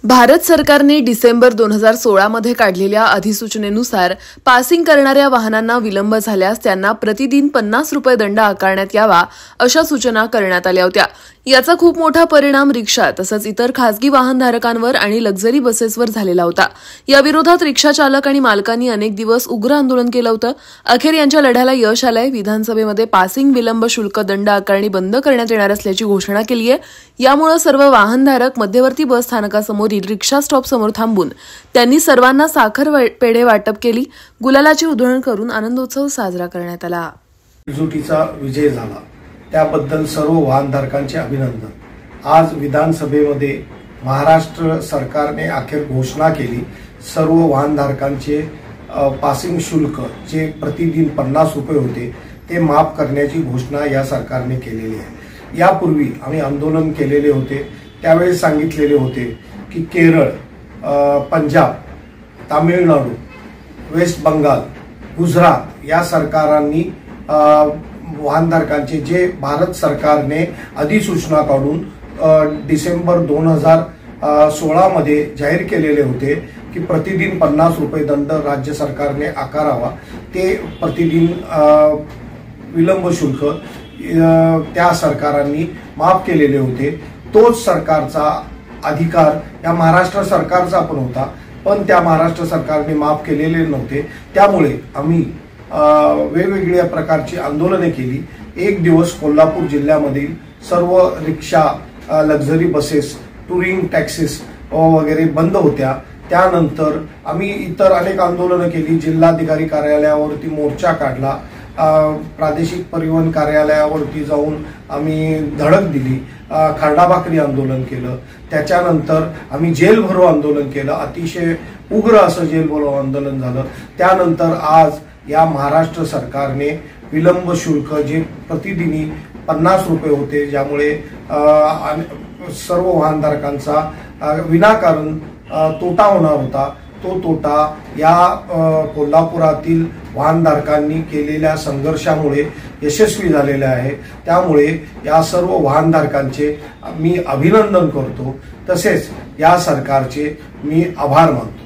भारत सरकारने डिसेंबर 2016 मध्ये काढलेल्या अधिसूचनेनुसार पासिंग करणाऱ्या वाहनांना विलंब झाल्यास त्यांना प्रतिदिन 50 रुपये दंड आकारण्यात यावा अशा सूचना करण्यात आल्या होत्या। याचा खूप मोठा परिणाम रिक्षा तसंच इतर खासगी वाहनधारकांवर आणि लक्झरी बसेसवर झालेला होता। या विरोधात रिक्षा चालक आणि मालकांनी अनेक दिवस उग्र आंदोलन केलं होतं। अखेर यांच्या लढ्याला यश आलंय। विधानसभेमध्ये पासिंग विलंब शुल्क दंड आकारणी बंद करण्यात येणार असल्याची घोषणा केली आहे। यामुळे सर्व वाहनधारक मध्यवर्ती बस स्थानकासमोरील रिक्षा स्टॉप समोर थांबून त्यांनी सर्वांना साखर पेढे वाटप केली। गुलालाची उधळण करून आनंदोत्सव साजरा करण्यात आला। एकजुटीचा विजय झाला त्याबद्दल सर्व वाहनधारकांचे अभिनंदन। आज विधानसभेमध्ये महाराष्ट्र सरकारने अखेर घोषणा केली, सर्व वाहनधारकांचे पासिंग शुल्क जे प्रतिदिन 50 रुपये होते ते माफ करण्याची घोषणा या सरकारने केलेली आहे। यापूर्वी आम्ही आंदोलन केलेले होते, त्यावेळी सांगितलेले होते की केरळ, पंजाब, तामिळनाडू, वेस्ट बंगाल, गुजरात या सरकारांनी वाहनधारकांचे जे भारत सरकारने अधिसूचना काढून डिसेंबर 2016 मध्ये जाहीर केलेले होते की प्रतिदिन 50 रुपये दंड राज्य सरकारने आकारावा, ते प्रतिदिन विलंब शुल्क त्या सरकारांनी माफ केलेले होते। तोच सरकारचा अधिकार या महाराष्ट्र सरकारचा पण होता, पण त्या महाराष्ट्र सरकारने माफ केलेले नव्हते। त्यामुळे आम्ही वेगवेगळ्या प्रकारची आंदोलने केली। एक दिवस कोल्हापूर जिल्ह्यामधील सर्व रिक्षा, लक्झरी बसेस, टुरिंग टॅक्सीस वगैरे बंद होत्या। त्यानंतर आम्ही इतर अनेक आंदोलनं केली। जिल्हाधिकारी कार्यालयावरती मोर्चा काढला, प्रादेशिक परिवहन कार्यालयावरती जाऊन आम्ही धडक दिली, खरडाभाकरी आंदोलन केलं। त्याच्यानंतर आम्ही जेल भरो आंदोलन केलं, अतिशय उग्र असं जेल भरो आंदोलन झालं। त्यानंतर आज या महाराष्ट्र सरकारने विलंब शुल्क जे प्रतिदिनी 50 रुपये होते, ज्यामुळे सर्व वाहनधारकांचा विनाकारण तोटा होणार होता, तो तोटा या कोल्हापुरातील वाहनधारकांनी केलेल्या संघर्षामुळे यशस्वी झालेला आहे। त्यामुळे या सर्व वाहनधारकांचे मी अभिनंदन करतो, तसेच या सरकारचे मी आभार मानतो।